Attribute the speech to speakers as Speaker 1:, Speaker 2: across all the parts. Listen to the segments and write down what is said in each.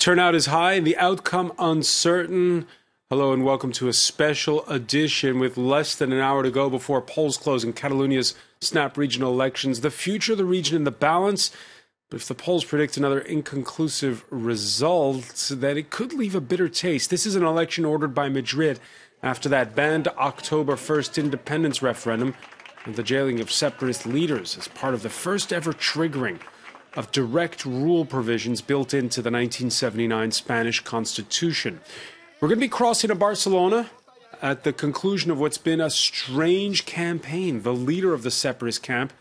Speaker 1: Turnout is high and the outcome uncertain. Hello and welcome to a special edition with less than an hour to go before polls close in Catalonia's snap regional elections. The future of the region in the balance. But if the polls predict another inconclusive result, then it could leave a bitter taste. This is an election ordered by Madrid after that banned October 1st independence referendum and the jailing of separatist leaders as part of the first ever triggering of direct rule provisions built into the 1979 Spanish Constitution. We're going to be crossing to Barcelona at the conclusion of what's been a strange campaign. The leader of the separatist camp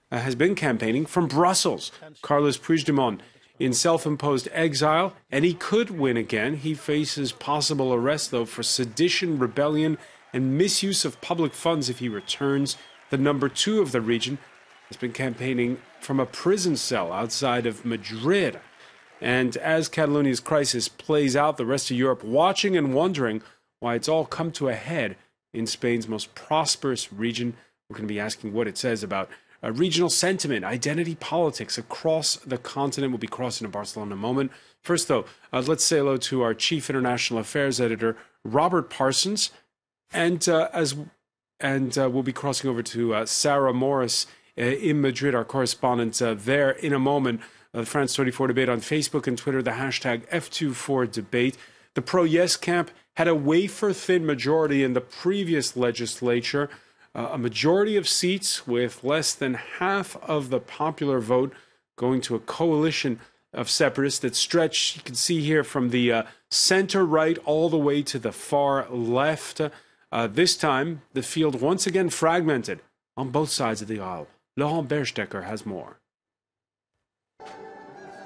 Speaker 1: has been campaigning from Brussels, Carles Puigdemont, in self-imposed exile, and he could win again. He faces possible arrest, though, for sedition, rebellion, and misuse of public funds if he returns. The number two of the region has been campaigning from a prison cell outside of Madrid. And as Catalonia's crisis plays out, the rest of Europe watching and wondering why it's all come to a head in Spain's most prosperous region. We're going to be asking what it says about regional sentiment, identity politics across the continent. We'll be crossing to Barcelona in a moment. First, though, let's say hello to our chief international affairs editor, Robert Parsons. And we'll be crossing over to Sarah Morris in Madrid, our correspondent there in a moment. The France 24 debate on Facebook and Twitter, the hashtag F24debate. The pro-yes camp had a wafer-thin majority in the previous legislature, a majority of seats with less than half of the popular vote going to a coalition of separatists that stretch, you can see here, from the center-right all the way to the far left. This time, the field once again fragmented on both sides of the aisle. Laurent Berstecker has more.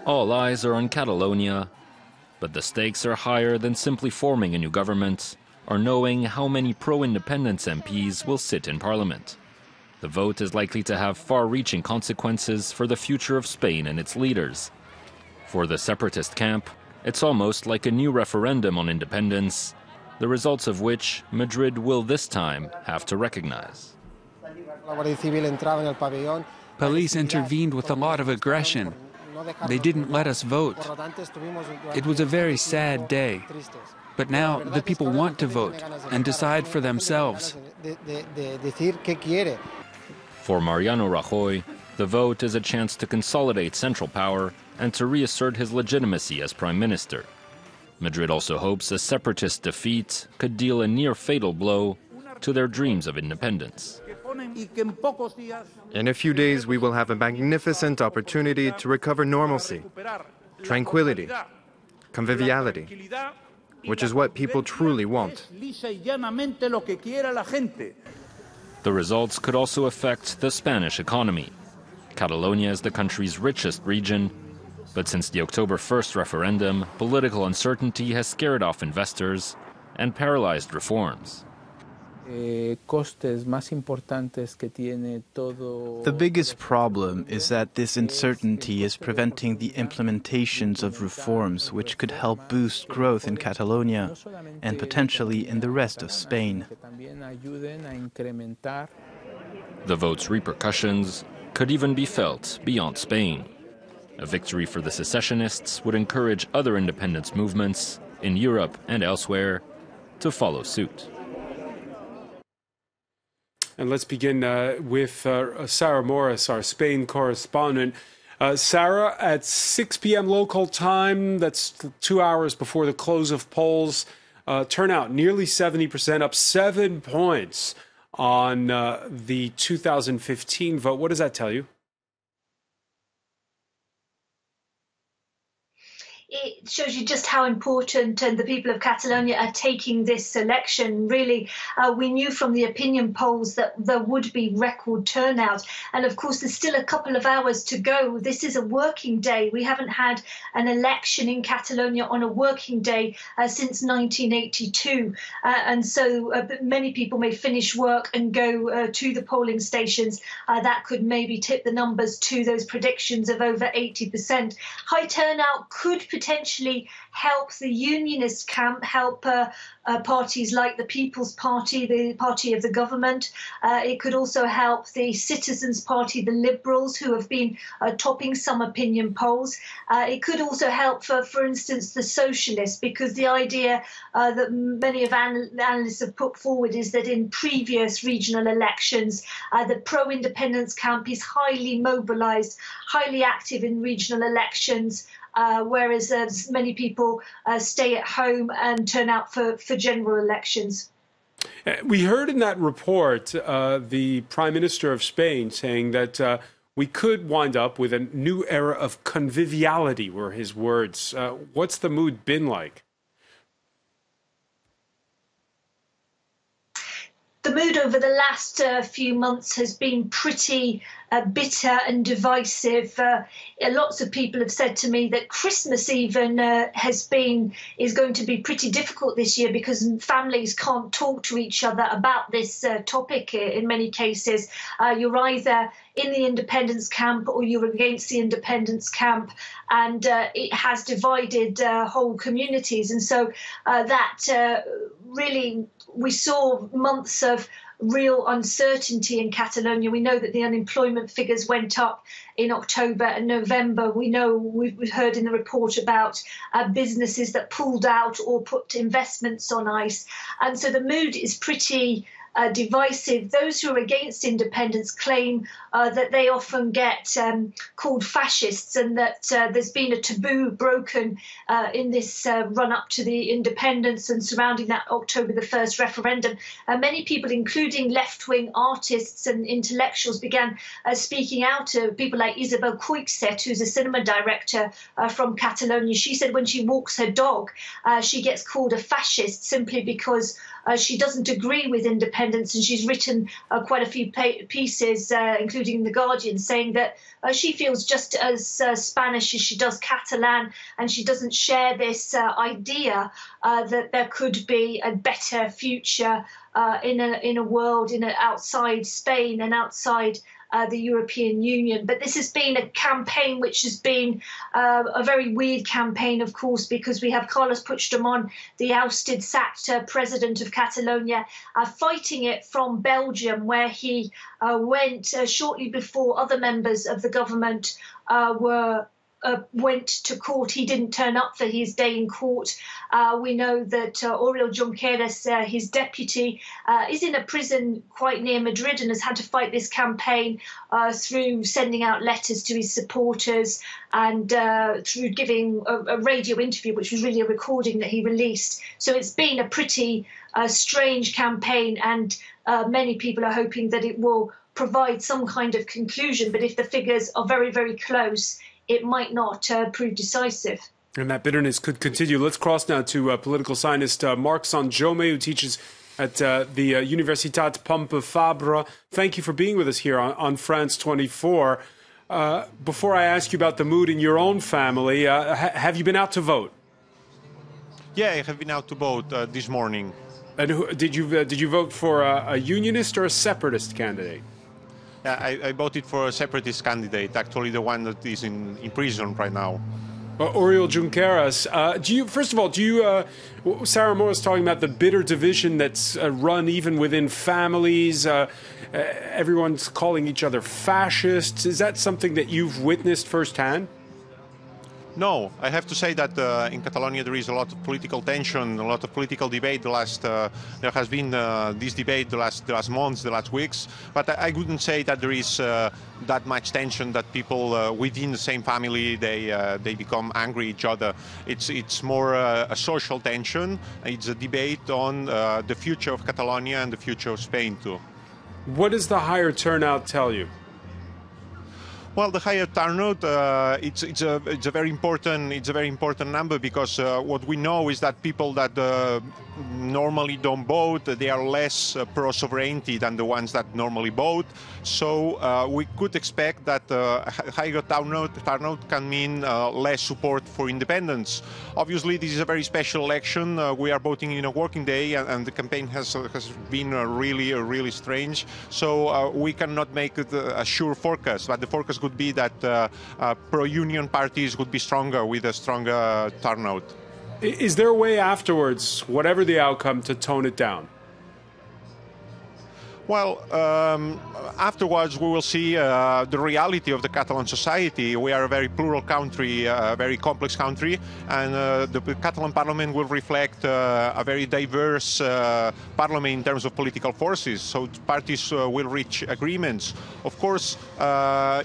Speaker 2: All eyes are on Catalonia, but the stakes are higher than simply forming a new government or knowing how many pro-independence MPs will sit in parliament. The vote is likely to have far-reaching consequences for the future of Spain and its leaders. For the separatist camp, it's almost like a new referendum on independence, the results of which Madrid will this time have to recognize.
Speaker 3: Police intervened with a lot of aggression. They didn't let us vote. It was a very sad day. But now the people want to vote and decide for themselves.
Speaker 2: For Mariano Rajoy, the vote is a chance to consolidate central power and to reassert his legitimacy as prime minister. Madrid also hopes a separatist defeat could deal a near-fatal blow to their dreams of independence.
Speaker 4: In a few days, we will have a magnificent opportunity to recover normalcy, tranquility, conviviality, which is what people truly want.
Speaker 2: The results could also affect the Spanish economy. Catalonia is the country's richest region, but since the October 1st referendum, political uncertainty has scared off investors and paralyzed reforms.
Speaker 5: The
Speaker 6: biggest problem is that this uncertainty is preventing the implementations of reforms which could help boost growth in Catalonia and potentially in the rest of Spain.
Speaker 2: The vote's repercussions could even be felt beyond Spain. A victory for the secessionists would encourage other independence movements in Europe and elsewhere to follow suit.
Speaker 1: And let's begin with Sarah Morris, our Spain correspondent. Sarah, at 6 p.m. local time, that's 2 hours before the close of polls, turnout nearly 70%, up 7 points on the 2015 vote. What does that tell you?
Speaker 7: It shows you just how important the people of Catalonia are taking this election. Really, we knew from the opinion polls that there would be record turnout. And of course, there's still a couple of hours to go. This is a working day. We haven't had an election in Catalonia on a working day since 1982. And so many people may finish work and go to the polling stations. That could maybe tip the numbers to those predictions of over 80%. High turnout could potentially help the unionist camp, help parties like the People's Party, the party of the government. It could also help the Citizens' Party, the Liberals, who have been topping some opinion polls. It could also help, for instance, the Socialists, because the idea that many of analysts have put forward is that in previous regional elections, the pro-independence camp is highly mobilised, highly active in regional elections, whereas many people stay at home and turn out for general elections.
Speaker 1: We heard in that report the Prime Minister of Spain saying that we could wind up with a new era of conviviality, were his words. What's the mood been like?
Speaker 7: The mood over the last few months has been pretty bitter and divisive. Lots of people have said to me that Christmas even is going to be pretty difficult this year because families can't talk to each other about this topic in many cases. You're either in the independence camp or you're against the independence camp, and it has divided whole communities. And so that really, we saw months of real uncertainty in Catalonia. We know that the unemployment figures went up in October and November. We know, we've heard in the report about businesses that pulled out or put investments on ice. And so the mood is pretty divisive. Those who are against independence claim that they often get called fascists, and that there's been a taboo broken in this run-up to the independence and surrounding that October the 1st referendum. Many people, including left-wing artists and intellectuals, began speaking out. People like Isabel Coixet, who's a cinema director from Catalonia. She said when she walks her dog, she gets called a fascist simply because she doesn't agree with independence, and she's written quite a few pieces, including in The Guardian, saying that she feels just as Spanish as she does Catalan, and she doesn't share this idea that there could be a better future in a world outside Spain and outside the European Union. But this has been a campaign which has been a very weird campaign, of course, because we have Carlos Puigdemont, the ousted, sacked president of Catalonia, fighting it from Belgium, where he went shortly before other members of the government went to court. He didn't turn up for his day in court. We know that Oriol Junqueras, his deputy, is in a prison quite near Madrid and has had to fight this campaign through sending out letters to his supporters and through giving a radio interview, which was really a recording that he released. So it's been a pretty strange campaign, and many people are hoping that it will provide some kind of conclusion. But if the figures are very, very close, it might not prove decisive.
Speaker 1: And that bitterness could continue. Let's cross now to political scientist Marc Sanjome, who teaches at the Universitat Pompeu Fabra. Thank you for being with us here on France 24. Before I ask you about the mood in your own family, have you been out to vote?
Speaker 5: Yeah, I have been out to vote this morning.
Speaker 1: And did you vote for a unionist or a separatist candidate?
Speaker 5: I voted for a separatist candidate, actually the one that is in prison right now.
Speaker 1: Oriol Junqueras, first of all, Sarah Moore is talking about the bitter division that's run even within families. Everyone's calling each other fascists. Is that something that you've witnessed firsthand?
Speaker 5: No, I have to say that in Catalonia there is a lot of political tension, a lot of political debate. There has been this debate the last months, the last weeks. But I wouldn't say that there is that much tension that people within the same family they become angry at each other. It's more a social tension. It's a debate on the future of Catalonia and the future of Spain too.
Speaker 1: What does the higher turnout tell you?
Speaker 5: Well, the higher turnout, it's a very important number, because what we know is that people that normally don't vote, they are less pro-sovereignty than the ones that normally vote. So we could expect that higher turnout can mean less support for independence. Obviously, this is a very special election. We are voting in a working day, and the campaign has been really strange. So we cannot make it a sure forecast, but the forecast chances would be that pro-union parties would be stronger with a stronger turnout.
Speaker 1: Is there a way afterwards, whatever the outcome, to tone it down?
Speaker 5: Well, afterwards we will see the reality of the Catalan society. We are a very plural country, a very complex country, and the Catalan parliament will reflect a very diverse parliament in terms of political forces. So parties will reach agreements. Of course,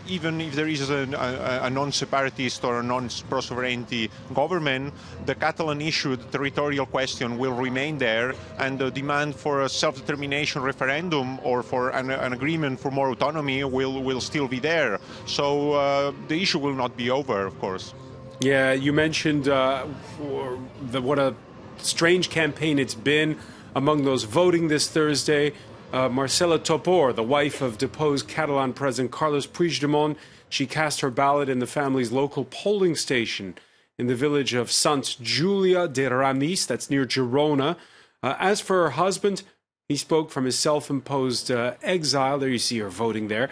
Speaker 5: even if there is a non-separatist or a non-pro-sovereignty government, the Catalan issue, the territorial question, will remain there, and the demand for a self-determination referendum or for an agreement for more autonomy will still be there. So the issue will not be over, of course.
Speaker 1: Yeah, you mentioned what a strange campaign it's been among those voting this Thursday. Marcela Topor, the wife of deposed Catalan President Carlos Puigdemont, she cast her ballot in the family's local polling station in the village of Sant Julia de Ramis, that's near Girona. As for her husband, he spoke from his self-imposed exile. There you see her voting there.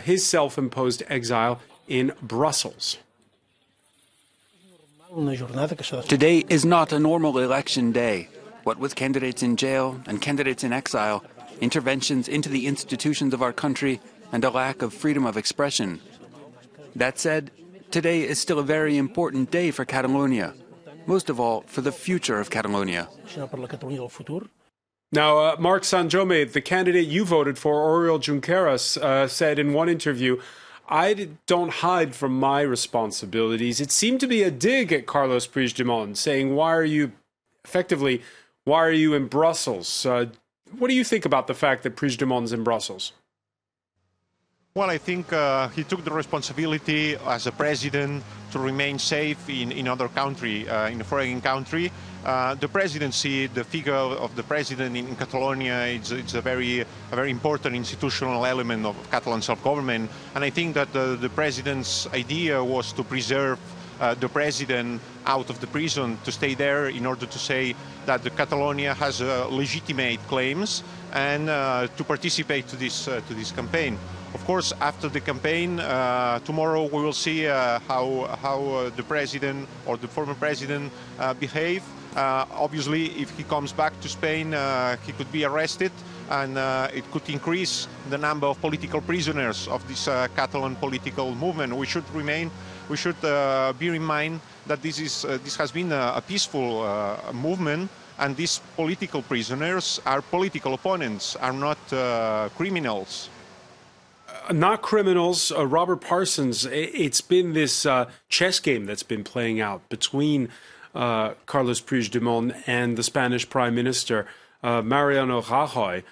Speaker 1: His self-imposed exile in Brussels.
Speaker 3: Today is not a normal election day. What with candidates in jail and candidates in exile, interventions into the institutions of our country, and a lack of freedom of expression. That said, today is still a very important day for Catalonia, most of all for the future of Catalonia.
Speaker 1: Now, Marc Sanjome, the candidate you voted for, Oriol Junqueras, said in one interview, "I don't hide from my responsibilities." It seemed to be a dig at Carlos Puigdemont, saying, why are you in Brussels? What do you think about the fact that Puigdemont's in Brussels?
Speaker 5: Well, I think he took the responsibility as a president to remain safe in other country, in a foreign country. The presidency, the figure of the president in Catalonia, it's a very important institutional element of Catalan self-government. And I think that the president's idea was to preserve the president out of the prison, to stay there in order to say that the Catalonia has legitimate claims and to participate to this campaign. Of course, after the campaign, tomorrow we will see how the president or the former president behave. Obviously, if he comes back to Spain, he could be arrested, and it could increase the number of political prisoners of this Catalan political movement. We should bear in mind that this has been a peaceful movement, and these political prisoners are political opponents, are not criminals.
Speaker 1: Not criminals. Robert Parsons, it's been this chess game that's been playing out between Carlos Puigdemont and the Spanish Prime Minister, Mariano Rajoy.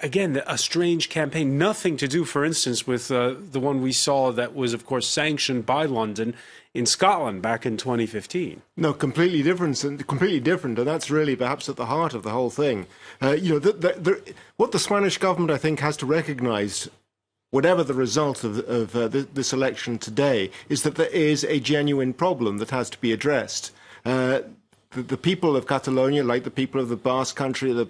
Speaker 1: Again, a strange campaign. Nothing to do, for instance, with the one we saw that was, of course, sanctioned by London in Scotland back in 2015.
Speaker 8: No, completely different, and that's really perhaps at the heart of the whole thing. What the Spanish government, I think, has to recognise, whatever the result of this election today, is that there is a genuine problem that has to be addressed. The people of Catalonia, like the people of the Basque Country,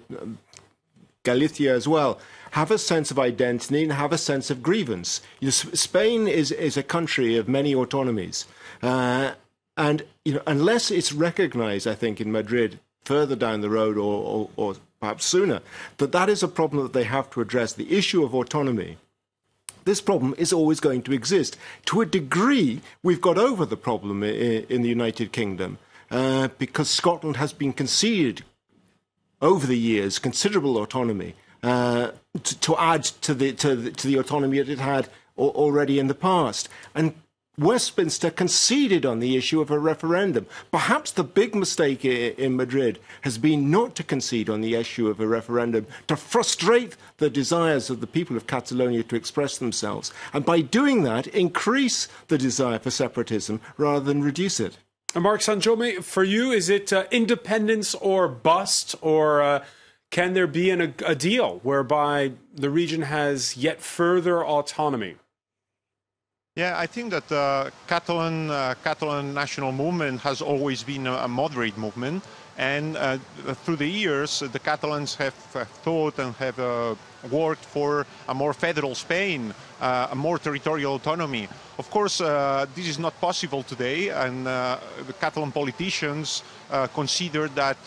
Speaker 8: Galicia as well, have a sense of identity and have a sense of grievance. Spain is a country of many autonomies, and unless it's recognised, I think, in Madrid further down the road or perhaps sooner, that is a problem that they have to address. The issue of autonomy. This problem is always going to exist. To a degree, we've got over the problem in the United Kingdom because Scotland has been conceded over the years considerable autonomy to add to the autonomy that it had already in the past. And Westminster conceded on the issue of a referendum. Perhaps the big mistake in Madrid has been not to concede on the issue of a referendum, to frustrate the desires of the people of Catalonia to express themselves, and by doing that, increase the desire for separatism rather than reduce it.
Speaker 1: Marc Sanjome, for you, is it independence or bust, or can there be a deal whereby the region has yet further autonomy?
Speaker 5: Yeah, I think that Catalan national movement has always been a moderate movement. And through the years, the Catalans have thought and have worked for a more federal Spain, a more territorial autonomy. Of course, this is not possible today, and the Catalan politicians consider that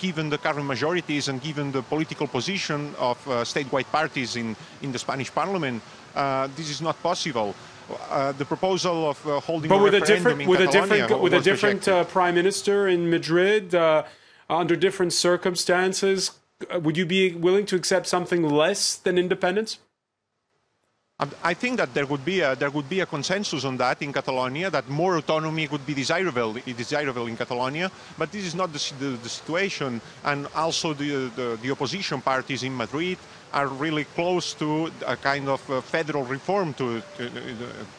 Speaker 5: given the current majorities and given the political position of statewide parties in the Spanish parliament, this is not possible. The proposal of holding a referendum in Catalonia
Speaker 1: with a different prime minister in Madrid, under different circumstances, would you be willing to accept something less than independence?
Speaker 5: I think that there would be a consensus on that in Catalonia, that more autonomy would be desirable in Catalonia, but this is not the situation. And also the opposition parties in Madrid are really close to a kind of federal reform to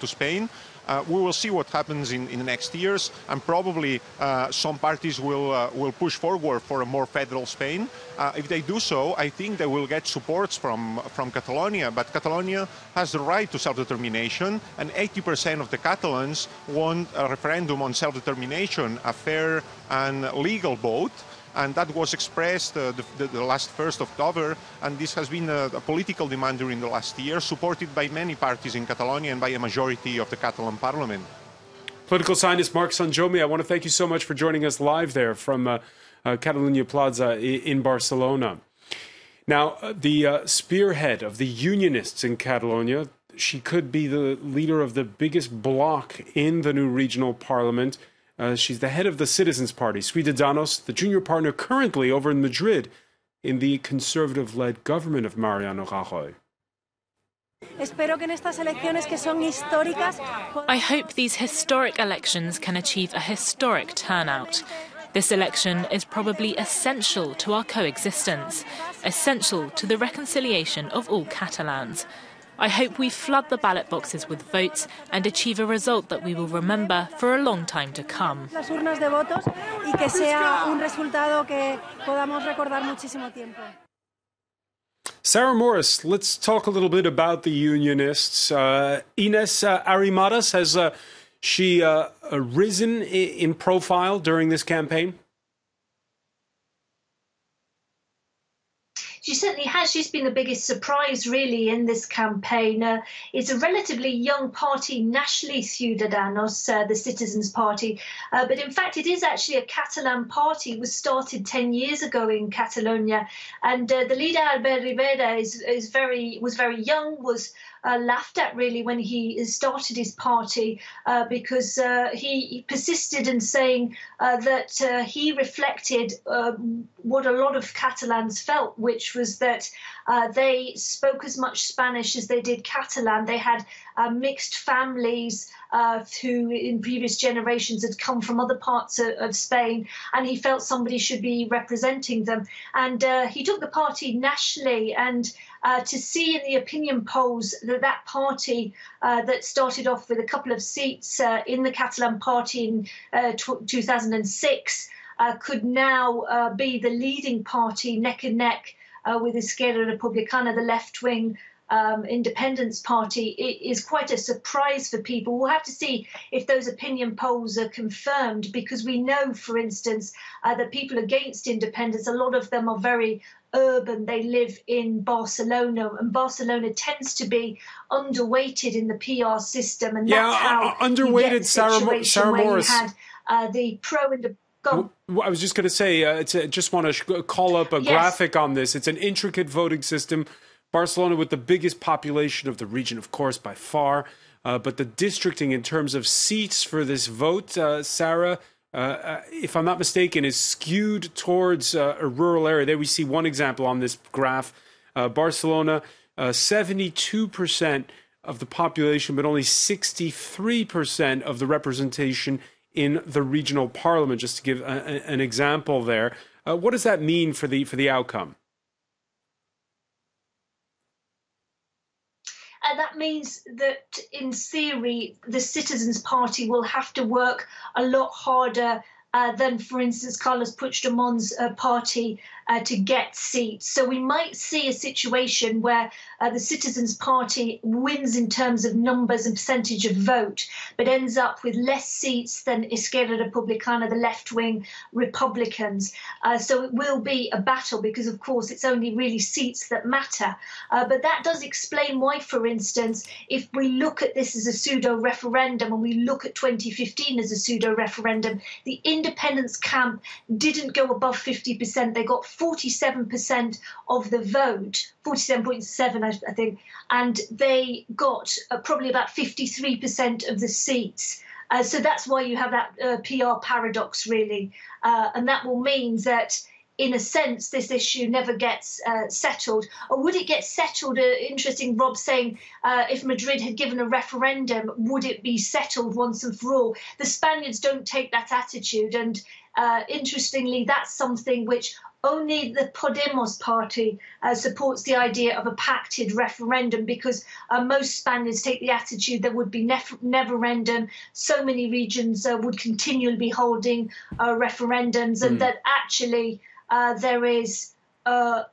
Speaker 5: Spain. We will see what happens in the next years, and probably some parties will push forward for a more federal Spain. If they do so, I think they will get supports from Catalonia, but Catalonia has the right to self-determination, and 80% of the Catalans want a referendum on self-determination, a fair and legal vote. And that was expressed the last 1st of October, and this has been a political demand during the last year, supported by many parties in Catalonia and by a majority of the Catalan parliament.
Speaker 1: Political scientist Marc Sanjomi, I want to thank you so much for joining us live there from Catalonia Plaza in Barcelona. Now, the spearhead of the unionists in Catalonia, she could be the leader of the biggest bloc in the new regional parliament. She's the head of the Citizens Party, Ciudadanos, the junior partner currently over in Madrid in the conservative-led government of Mariano Rajoy.
Speaker 9: I hope these historic elections can achieve a historic turnout. This election is probably essential to our coexistence, essential to the reconciliation of all Catalans. I hope we flood the ballot boxes with votes and achieve a result that we will remember for a long time to come.
Speaker 1: Sarah Morris, let's talk a little bit about the unionists. Ines Arrimadas, has she risen in profile during this campaign?
Speaker 7: She certainly has. She's been the biggest surprise, really, in this campaign. It's a relatively young party, nationally, Ciudadanos, the Citizens Party. But in fact, it is actually a Catalan party. It was started 10 years ago in Catalonia. And the leader, Albert Rivera, was very young, was laughed at, really, when he started his party because he persisted in saying that he reflected what a lot of Catalans felt, which was that they spoke as much Spanish as they did Catalan. They had mixed families who in previous generations had come from other parts of Spain, and he felt somebody should be representing them. And he took the party nationally, and to see in the opinion polls that party that started off with a couple of seats in the Catalan party in 2006 could now be the leading party neck and neck with Esquerra Republicana, the left-wing independence party. It is quite a surprise for people. We'll have to see if those opinion polls are confirmed, because we know, for instance, that people against independence, a lot of them are very urban. They live in Barcelona, and Barcelona tends to be underweighted in the PR system, and that's how
Speaker 1: underweighted. Sarah Morris.
Speaker 7: You had the pro and the
Speaker 1: I was just going to say, just want to call up a graphic on this. It's an intricate voting system. Barcelona with the biggest population of the region, of course, by far. But the districting in terms of seats for this vote, Sarah, if I'm not mistaken, is skewed towards a rural area. There we see one example on this graph. Barcelona, 72% of the population, but only 63% of the representation in the regional parliament, just to give an example there. What does that mean for the outcome?
Speaker 7: That means that, in theory, the Citizens Party will have to work a lot harder than, for instance, Carles Puigdemont's party to get seats. So we might see a situation where the Citizens Party wins in terms of numbers and percentage of vote, but ends up with less seats than Izquierda Republicana, the left-wing Republicans. So it will be a battle because, of course, it's only really seats that matter. But that does explain why, for instance, if we look at this as a pseudo-referendum and we look at 2015 as a pseudo-referendum, the independence camp didn't go above 50%. They got 47% of the vote, 47.7, I think, and they got probably about 53% of the seats. So that's why you have that PR paradox, really. And that will mean that, in a sense, this issue never gets settled. Or would it get settled? Interesting, Rob saying, if Madrid had given a referendum, would it be settled once and for all? The Spaniards don't take that attitude. And interestingly, that's something which only the Podemos party supports, the idea of a pacted referendum, because most Spaniards take the attitude there would be never-endum. So many regions would continually be holding referendums, and that actually there is a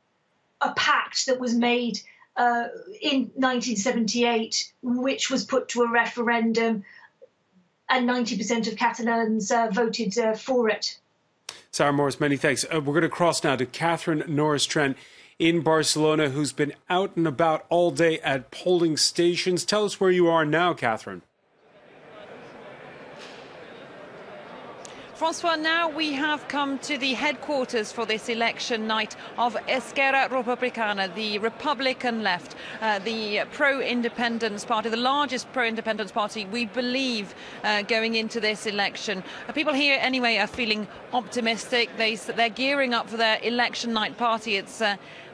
Speaker 7: pact that was made in 1978, which was put to a referendum, and 90% of Catalans voted for it.
Speaker 1: Sarah Morris, many thanks. We're going to cross now to Catherine Norris-Trent in Barcelona, who's been out and about all day at polling stations. Tell us where you are now, Catherine.
Speaker 10: Francois, now we have come to the headquarters for this election night of Esquerra Republicana, the Republican left, the pro-independence party, the largest pro-independence party, we believe, going into this election. People here, anyway, are feeling optimistic. They're gearing up for their election night party. It's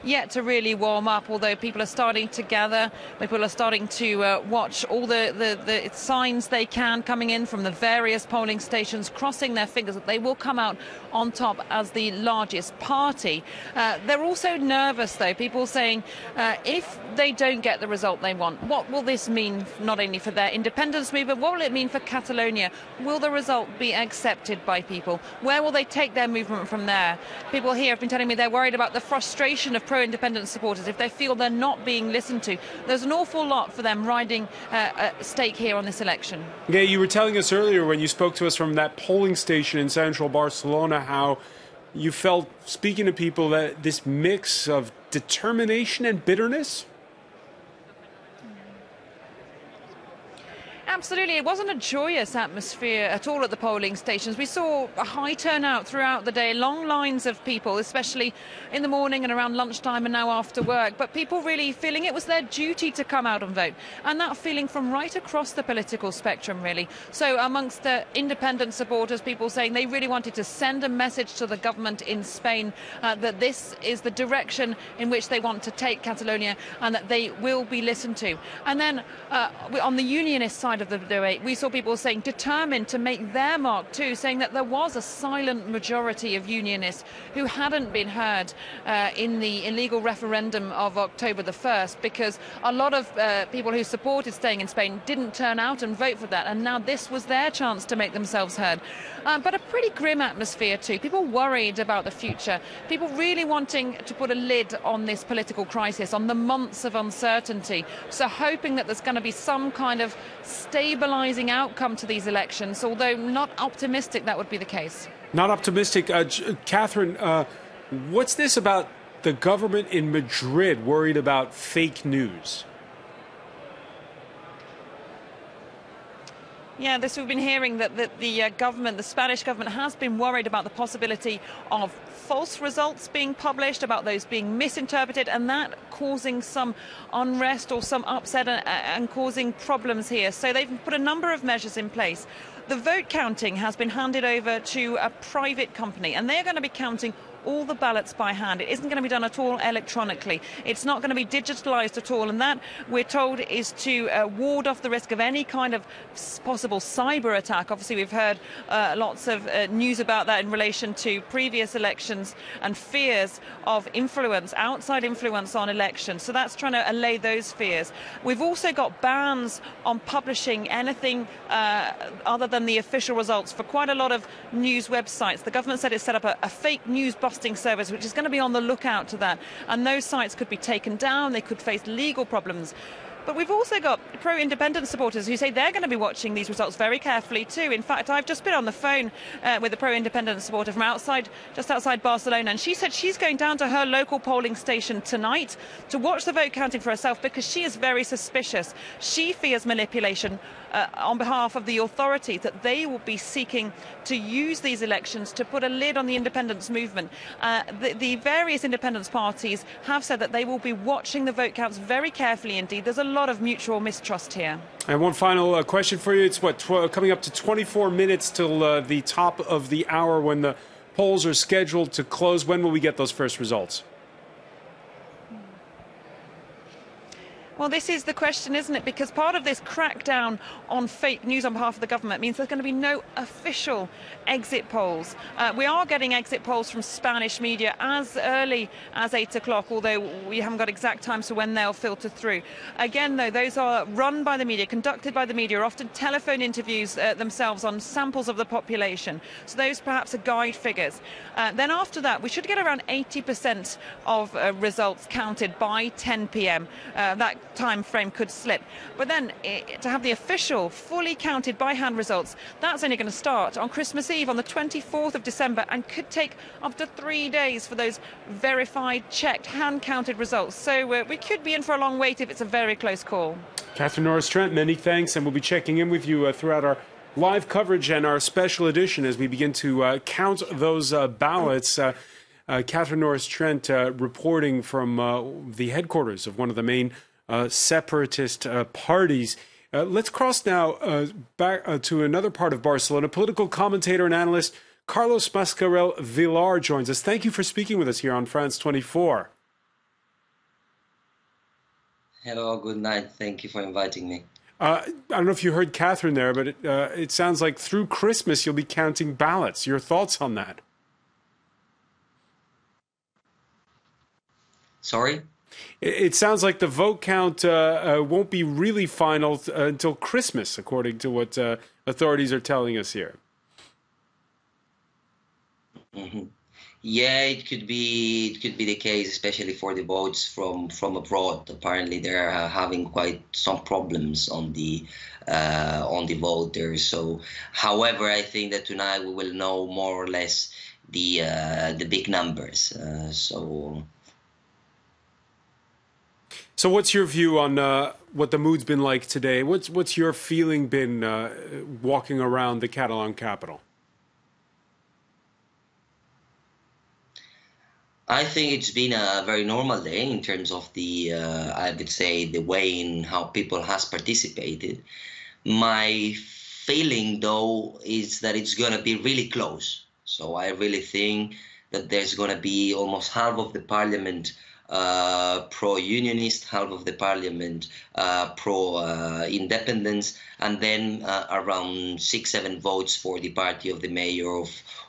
Speaker 10: yet to really warm up, although people are starting to gather. People are starting to watch all the signs they can coming in from the various polling stations, crossing their fingers that they will come out on top as the largest party. They're also nervous, though, people saying if they don't get the result they want, what will this mean not only for their independence movement, what will it mean for Catalonia? Will the result be accepted by people? Where will they take their movement from there? People here have been telling me they're worried about the frustration of pro-independence supporters if they feel they're not being listened to. There's an awful lot for them riding at stake here on this election.
Speaker 1: Yeah, you were telling us earlier when you spoke to us from that polling station in central Barcelona how you felt, speaking to people, that this mix of determination and bitterness.
Speaker 10: Absolutely, it wasn't a joyous atmosphere at all at the polling stations. We saw a high turnout throughout the day, long lines of people, especially in the morning and around lunchtime and now after work, but people really feeling it was their duty to come out and vote, and that feeling from right across the political spectrum, really. So amongst the independent supporters, people saying they really wanted to send a message to the government in Spain that this is the direction in which they want to take Catalonia and that they will be listened to. And then on the unionist side of the debate, we saw people saying determined to make their mark too, saying that there was a silent majority of unionists who hadn't been heard in the illegal referendum of October the 1st, because a lot of people who supported staying in Spain didn't turn out and vote for that, and now this was their chance to make themselves heard. But a pretty grim atmosphere too, people worried about the future, people really wanting to put a lid on this political crisis, on the months of uncertainty, so hoping that there's going to be some kind of stabilising outcome to these elections, although not optimistic that would be the case.
Speaker 1: Not optimistic. Catherine, what's this about the government in Madrid worried about fake news?
Speaker 10: Yeah, we've been hearing that the government, the Spanish government, has been worried about the possibility of false results being published, about those being misinterpreted, and that causing some unrest or some upset and causing problems here. So they've put a number of measures in place. The vote counting has been handed over to a private company, and they're going to be counting all the ballots by hand. It isn't going to be done at all electronically. It's not going to be digitalised at all, and that, we're told, is to ward off the risk of any kind of possible cyber attack. Obviously, we've heard lots of news about that in relation to previous elections and fears of influence, outside influence on elections. So that's trying to allay those fears. We've also got bans on publishing anything other than the official results for quite a lot of news websites. The government said it set up a fake news bot busting service, which is going to be on the lookout to that. And those sites could be taken down. They could face legal problems. But we've also got pro-independence supporters who say they're going to be watching these results very carefully too. In fact, I've just been on the phone with a pro-independence supporter from just outside Barcelona, and she said she's going down to her local polling station tonight to watch the vote counting for herself because she is very suspicious. She fears manipulation on behalf of the authorities, that they will be seeking to use these elections to put a lid on the independence movement. The various independence parties have said that they will be watching the vote counts very carefully indeed. There's a lot of mutual mistrust here.
Speaker 1: And one final question for you. It's coming up to 24 minutes till the top of the hour when the polls are scheduled to close. When will we get those first results?
Speaker 10: Well, this is the question, isn't it? Because part of this crackdown on fake news on behalf of the government means there's going to be no official exit polls. We are getting exit polls from Spanish media as early as 8 o'clock, although we haven't got exact times for when they'll filter through. Again, though, those are run by the media, conducted by the media, often telephone interviews themselves on samples of the population. So those perhaps are guide figures. Then after that, we should get around 80% of results counted by 10 p.m. That time frame could slip. But then to have the official, fully counted by hand results, that's only going to start on Christmas Eve on the 24th of December and could take up to 3 days for those verified, checked, hand-counted results. So we could be in for a long wait if it's a very close call.
Speaker 1: Catherine Norris-Trent, many thanks, and we'll be checking in with you throughout our live coverage and our special edition as we begin to count those ballots. Catherine Norris-Trent reporting from the headquarters of one of the main separatist parties. Let's cross now back to another part of Barcelona. Political commentator and analyst Carlos Mascarell Villar joins us. Thank you for speaking with us here on France 24.
Speaker 11: Hello, good night. Thank you for inviting me.
Speaker 1: I don't know if you heard Catherine there, but it sounds like through Christmas you'll be counting ballots. Your thoughts on that?
Speaker 11: Sorry?
Speaker 1: It sounds like the vote count won't be really final until Christmas, according to what authorities are telling us here.
Speaker 11: Mm-hmm. Yeah, it could be the case, especially for the votes from abroad. Apparently, they're having quite some problems on the voters. So, however, I think that tonight we will know more or less the big numbers.
Speaker 1: So what's your view on what the mood's been like today? What's your feeling been walking around the Catalan capital?
Speaker 11: I think it's been a very normal day in terms of the, I would say, the way in how people has participated. My feeling, though, is that it's going to be really close. So I really think that there's going to be almost half of the parliament pro-unionist, half of the parliament pro-independence, and then around 6-7 votes for the party of the mayor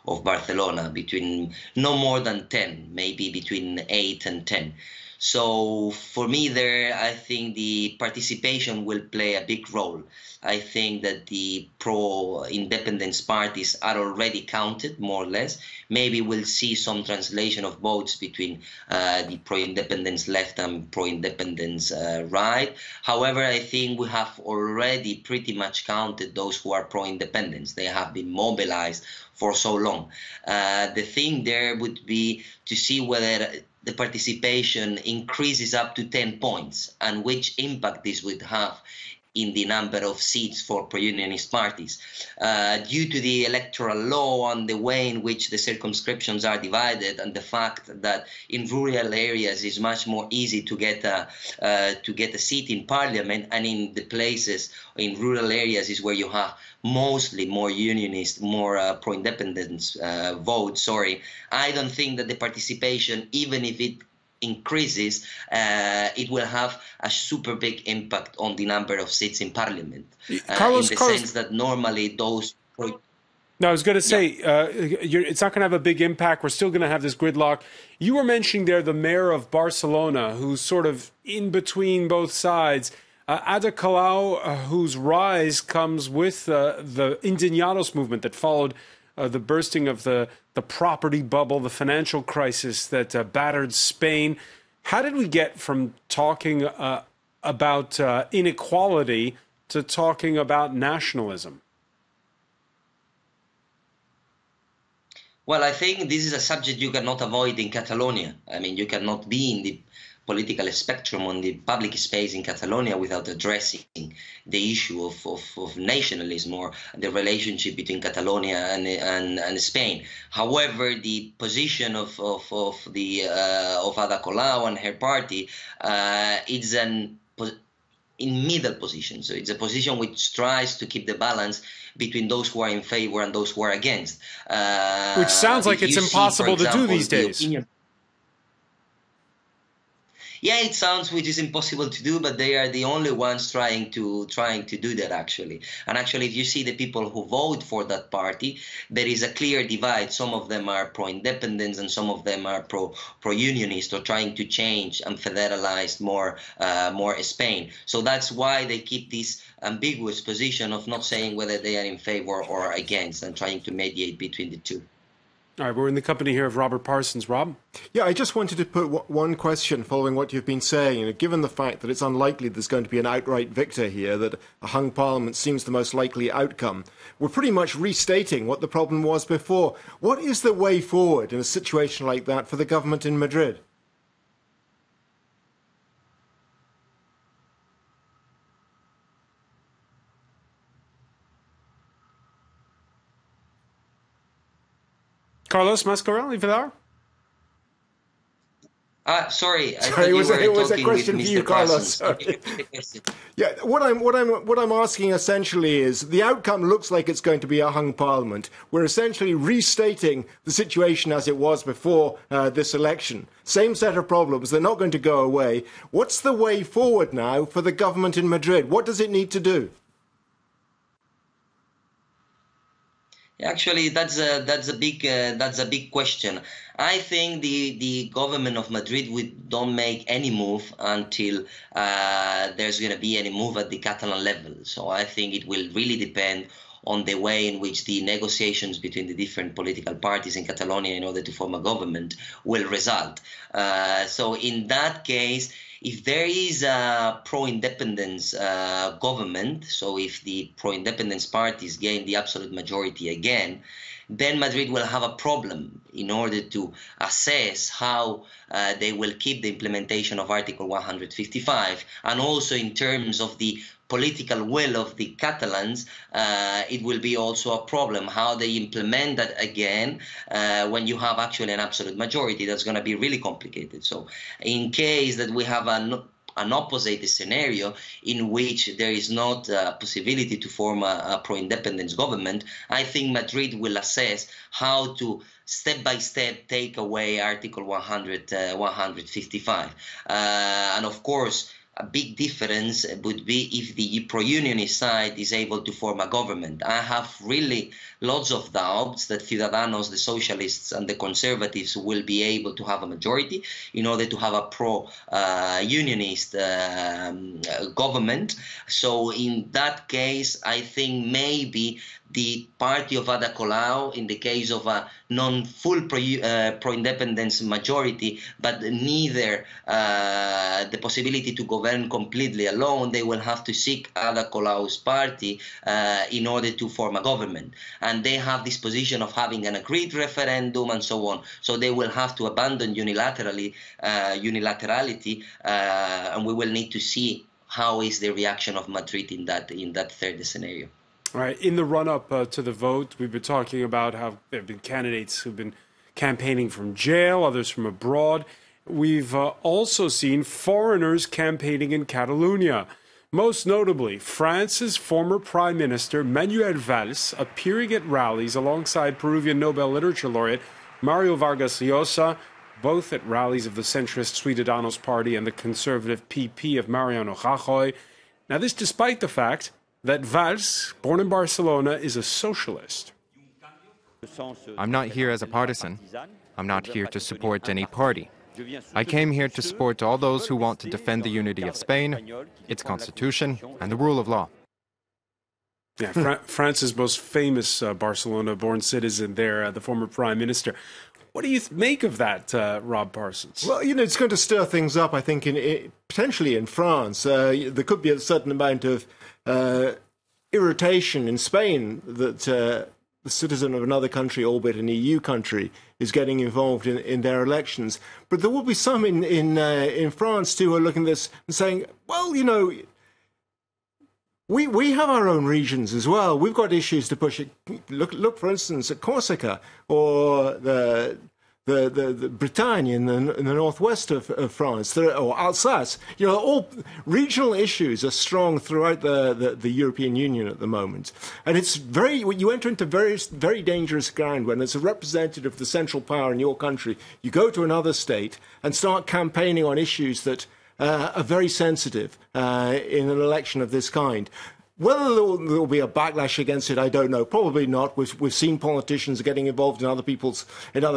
Speaker 11: of Barcelona, between no more than 10, maybe between 8 and 10. So for me there, I think the participation will play a big role. I think that the pro-independence parties are already counted, more or less. Maybe we'll see some translation of votes between the pro-independence left and pro-independence right. However, I think we have already pretty much counted those who are pro-independence. They have been mobilized for so long. The thing there would be to see whether the participation increases up to 10 points and which impact this would have in the number of seats for pro-unionist parties. Due to the electoral law and the way in which the circumscriptions are divided, and the fact that in rural areas it's much more easy to get a seat in parliament, and in the places in rural areas is where you have mostly more unionist, more pro-independence votes. I don't think that the participation, even if it increases, it will have a super big impact on the number of seats in parliament.
Speaker 1: Carlos,
Speaker 11: in the sense that normally those...
Speaker 1: No, I was going to say, it's not going to have a big impact. We're still going to have this gridlock. You were mentioning there the mayor of Barcelona, who's sort of in between both sides. Ada Colau, whose rise comes with the Indignados movement that followed the bursting of the property bubble, the financial crisis that battered Spain. How did we get from talking about inequality to talking about nationalism?
Speaker 11: Well, I think this is a subject you cannot avoid in Catalonia. I mean, you cannot be in the political spectrum on the public space in Catalonia without addressing the issue of nationalism or the relationship between Catalonia and Spain. However, the position of Ada Colau and her party is in middle position. So it's a position which tries to keep the balance between those who are in favor and those who are against.
Speaker 1: Which sounds like it's impossible to do these days.
Speaker 11: Yeah, it sounds which is impossible to do, but they are the only ones trying to do that, actually. And actually, if you see the people who vote for that party, there is a clear divide. Some of them are pro-independence and some of them are pro-unionist, or trying to change and federalize more Spain. So that's why they keep this ambiguous position of not saying whether they are in favor or against, and trying to mediate between the two.
Speaker 1: All right, we're in the company here of Robert Parsons. Rob?
Speaker 8: Yeah, I just wanted to put one question following what you've been saying. You know, given the fact that it's unlikely there's going to be an outright victor here, that a hung parliament seems the most likely outcome, we're pretty much restating what the problem was before. What is the way forward in a situation like that for the government in Madrid?
Speaker 1: Carlos Mascarell, Villar?
Speaker 11: Sorry,
Speaker 8: it was a question for you, Carlos. Yeah, what I'm asking essentially is, the outcome looks like it's going to be a hung parliament. We're essentially restating the situation as it was before this election. Same set of problems, they're not going to go away. What's the way forward now for the government in Madrid? What does it need to do?
Speaker 11: Actually, that's a big question. I think the government of Madrid don't make any move until there's going to be any move at the Catalan level. So I think it will really depend on the way in which the negotiations between the different political parties in Catalonia in order to form a government will result. So in that case, if there is a pro-independence government, so if the pro-independence parties gain the absolute majority again, then Madrid will have a problem in order to assess how they will keep the implementation of Article 155, and also in terms of the political will of the Catalans, it will be also a problem how they implement that again when you have actually an absolute majority. That's going to be really complicated. So in case that we have an opposite scenario in which there is not a possibility to form a pro-independence government, I think Madrid will assess how to step by step take away Article 155. And of course, a big difference would be if the pro-unionist side is able to form a government. I have really lots of doubts that Ciudadanos, the socialists and the conservatives will be able to have a majority in order to have a pro-unionist government. So in that case, I think maybe the party of Ada Colau, in the case of a non-full pro-independence majority, but neither the possibility to govern completely alone, they will have to seek Ada Colau's party in order to form a government. And they have this position of having an agreed referendum and so on. So they will have to abandon unilaterality, and we will need to see how is the reaction of Madrid in that third scenario.
Speaker 1: All right. In the run-up to the vote, we've been talking about how there have been candidates who've been campaigning from jail, others from abroad. We've also seen foreigners campaigning in Catalonia. Most notably, France's former Prime Minister Manuel Valls appearing at rallies alongside Peruvian Nobel Literature laureate Mario Vargas Llosa, both at rallies of the centrist Ciudadanos Party and the conservative PP of Mariano Rajoy. Now, this despite the fact that Valls, born in Barcelona, is a socialist.
Speaker 4: I'm not here as a partisan. I'm not here to support any party. I came here to support all those who want to defend the unity of Spain, its constitution, and the rule of law.
Speaker 1: Yeah, France's most famous Barcelona-born citizen there, the former prime minister. What do you make of that, Rob Parsons?
Speaker 8: Well, it's going to stir things up, I think, potentially in France. There could be a certain amount of irritation in Spain that the citizen of another country, albeit an EU country, is getting involved in their elections. But there will be some in France, too, who are looking at this and saying, well, we have our own regions as well. We've got issues to push. Look, for instance, at Corsica or the Bretagne in the northwest of France, or Alsace. All regional issues are strong throughout the European Union at the moment, and you enter into very, very dangerous ground when, as a representative of the central power in your country, you go to another state and start campaigning on issues that are very sensitive in an election of this kind. Whether there will be a backlash against it, I don't know. Probably not. We've seen politicians getting involved in other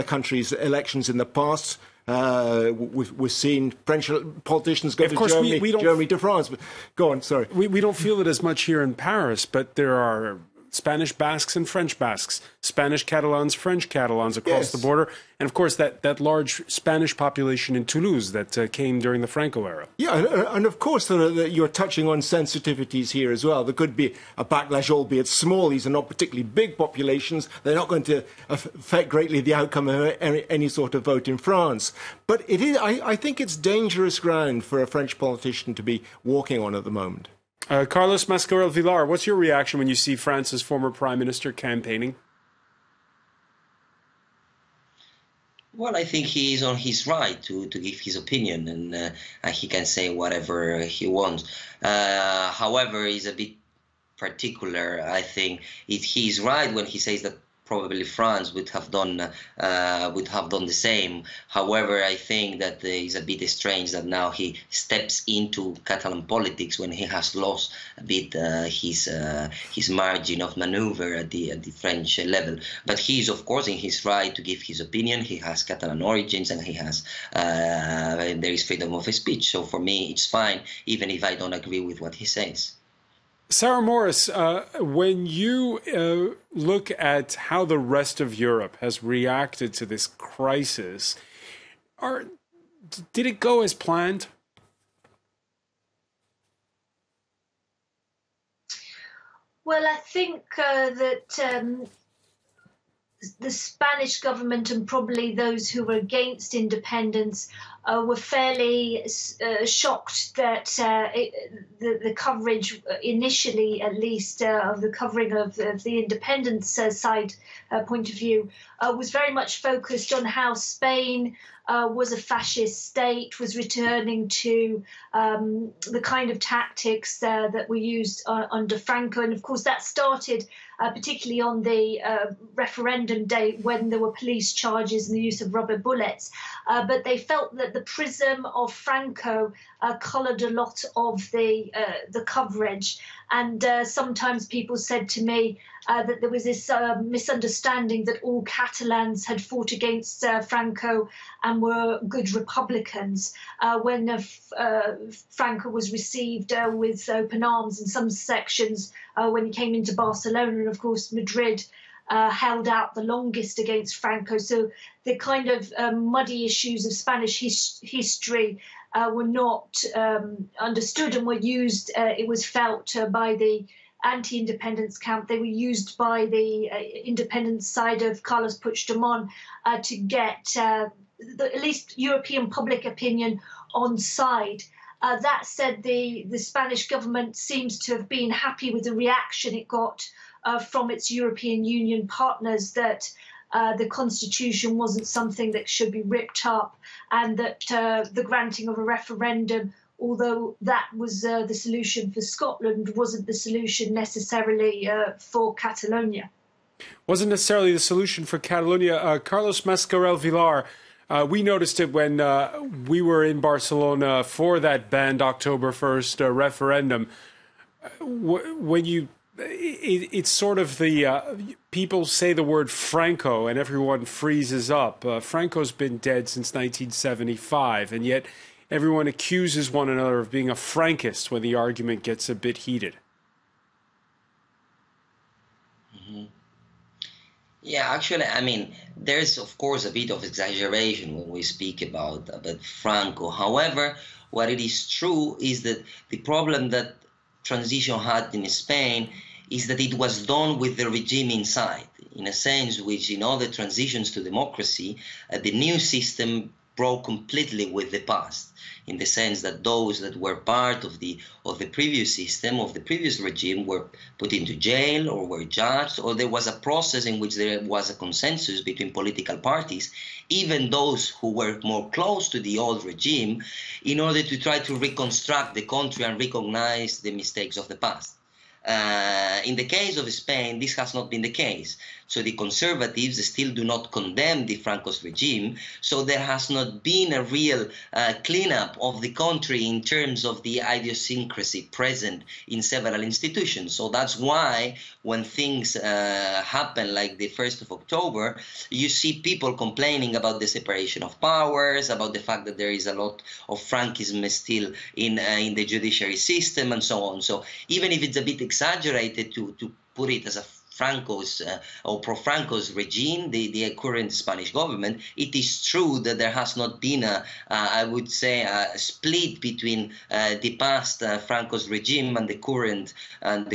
Speaker 8: countries' elections in the past. We've seen French politicians go to Germany to France. But go on, sorry.
Speaker 1: We don't feel it as much here in Paris, but there are Spanish Basques and French Basques, Spanish Catalans, French Catalans across the border, and of course that large Spanish population in Toulouse that came during the Franco era.
Speaker 8: Yeah, and of course you're touching on sensitivities here as well. There could be a backlash, albeit small. These are not particularly big populations. They're not going to affect greatly the outcome of any sort of vote in France. But it is, I think it's dangerous ground for a French politician to be walking on at the moment.
Speaker 1: Carlos Mascarell Villar, what's your reaction when you see France's former prime minister campaigning?
Speaker 11: Well, I think he is on his right to give his opinion, and he can say whatever he wants. However, he's a bit particular. I think he's right when he says that probably France would have done the same. However, I think that it's a bit strange that now he steps into Catalan politics when he has lost a bit his margin of maneuver at the French level. But he is, of course, in his right to give his opinion. He has Catalan origins, and he has there is freedom of speech. So for me, it's fine, even if I don't agree with what he says.
Speaker 1: Sarah Morris, when you look at how the rest of Europe has reacted to this crisis, did it go as planned?
Speaker 7: Well, I think that the Spanish government and probably those who were against independence were fairly shocked that the coverage, initially at least, of the covering of the independence side point of view, was very much focused on how Spain was a fascist state, was returning to the kind of tactics that were used under Franco. And of course, that started particularly on the referendum day when there were police charges and the use of rubber bullets. But they felt that the prism of Franco coloured a lot of the coverage. And sometimes people said to me that there was this misunderstanding that all Catalans had fought against Franco and were good Republicans when Franco was received with open arms in some sections when he came into Barcelona. And of course, Madrid held out the longest against Franco. So the kind of muddy issues of Spanish history were not understood and were used, it was felt by the anti-independence camp. They were used by the independence side of Carlos Puigdemont to get at least European public opinion on side. That said, the Spanish government seems to have been happy with the reaction it got from its European Union partners, that the constitution wasn't something that should be ripped up, and that the granting of a referendum, although that was the solution for Scotland, wasn't the solution necessarily for Catalonia.
Speaker 1: Wasn't necessarily the solution for Catalonia. Carlos Mascarell Villar, we noticed it when we were in Barcelona for that banned October 1st referendum. It's sort of the people say the word Franco and everyone freezes up. Franco's been dead since 1975, and yet everyone accuses one another of being a Frankist when the argument gets a bit heated.
Speaker 11: Yeah, actually, I mean, there's of course a bit of exaggeration when we speak about Franco. However, what it is true is that the problem that transition had in Spain is that it was done with the regime inside, in a sense which in all the transitions to democracy, the new system broke completely with the past, in the sense that those that were part of the previous system, of the previous regime, were put into jail or were judged, or there was a process in which there was a consensus between political parties, even those who were more close to the old regime, in order to try to reconstruct the country and recognize the mistakes of the past. In the case of Spain, this has not been the case. So the conservatives still do not condemn the Franco's regime. So there has not been a real cleanup of the country in terms of the idiosyncrasy present in several institutions. So that's why when things happen like the 1st of October, you see people complaining about the separation of powers, about the fact that there is a lot of Frankism still in the judiciary system and so on. So even if it's a bit exaggerated to put it as a Franco's or pro-Franco's regime, the current Spanish government, it is true that there has not been I would say, a split between the past Franco's regime and the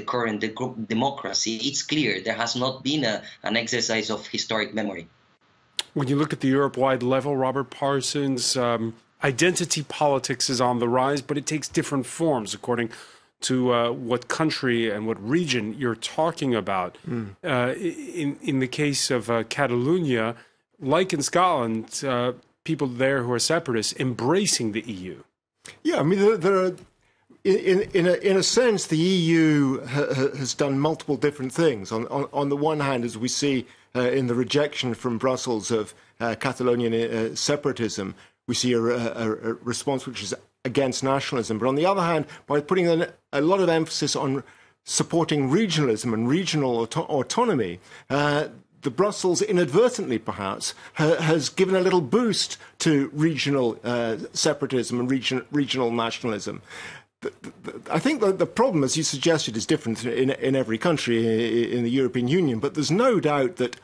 Speaker 11: current democracy. It's clear there has not been an exercise of historic memory.
Speaker 1: When you look at the Europe-wide level, Robert Parsons, identity politics is on the rise, but it takes different forms according to what country and what region you're talking about. In the case of Catalonia, like in Scotland, people there who are separatists embracing the EU.
Speaker 8: Yeah, I mean, there are, in a sense, the EU has done multiple different things. On the one hand, as we see in the rejection from Brussels of Catalonian separatism, we see a response which is against nationalism. But on the other hand, by putting a lot of emphasis on supporting regionalism and regional autonomy, the Brussels, inadvertently perhaps, has given a little boost to regional separatism and regional nationalism. I think that the problem, as you suggested, is different in every country in the European Union, but there's no doubt that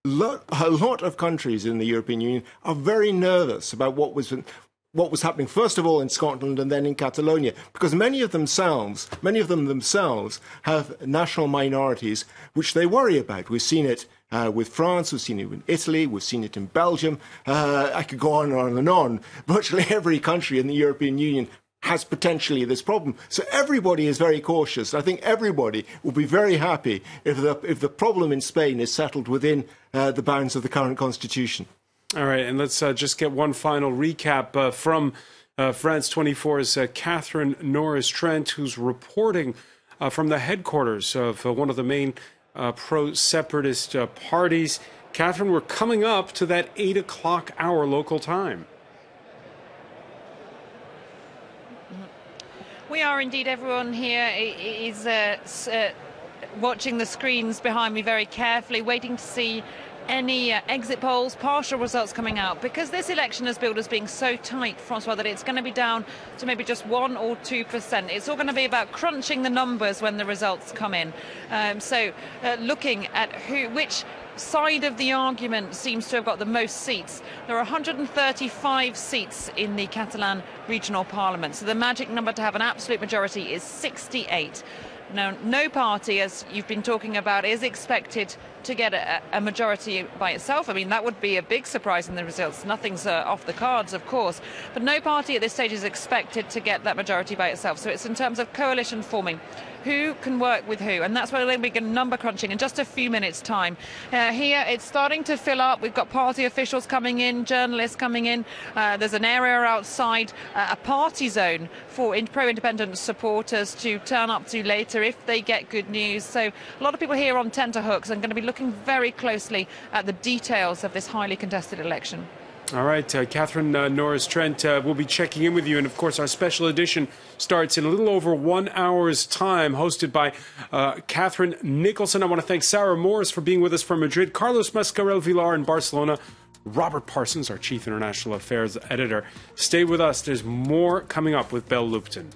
Speaker 8: a lot of countries in the European Union are very nervous about what was happening, first of all in Scotland and then in Catalonia, because many of them themselves have national minorities which they worry about. We've seen it with France, we've seen it in Italy, we've seen it in Belgium. I could go on and on. Virtually every country in the European Union has potentially this problem. So everybody is very cautious. I think everybody will be very happy if the problem in Spain is settled within the bounds of the current constitution.
Speaker 1: All right, and let's just get one final recap from France 24's Catherine Norris-Trent, who's reporting from the headquarters of one of the main pro-separatist parties. Catherine, we're coming up to that 8 o'clock hour local time.
Speaker 10: We are indeed. Everyone here is watching the screens behind me very carefully, waiting to see any exit polls, partial results coming out, because this election is billed as being so tight, Francois, that it's going to be down to maybe just 1 or 2%. It's all going to be about crunching the numbers when the results come in. Looking at which side of the argument seems to have got the most seats. There are 135 seats in the Catalan regional parliament, so the magic number to have an absolute majority is 68. Now, no party, as you've been talking about, is expected to get a majority by itself. I mean, that would be a big surprise in the results. Nothing's off the cards, of course. But no party at this stage is expected to get that majority by itself. So it's in terms of coalition forming. Who can work with who? And that's where we're going to be number crunching in just a few minutes' time. Here, it's starting to fill up. We've got party officials coming in, journalists coming in. There's an area outside, a party zone for pro-independent supporters to turn up to later if they get good news. So a lot of people here on tenterhooks and going to be looking very closely at the details of this highly contested election.
Speaker 1: All right, Catherine Norris-Trent, we'll be checking in with you. And, of course, our special edition starts in a little over 1 hour's time, hosted by Catherine Nicholson. I want to thank Sarah Morris for being with us from Madrid, Carlos Mascarell-Villar in Barcelona, Robert Parsons, our Chief International Affairs Editor. Stay with us. There's more coming up with Belle Lupton.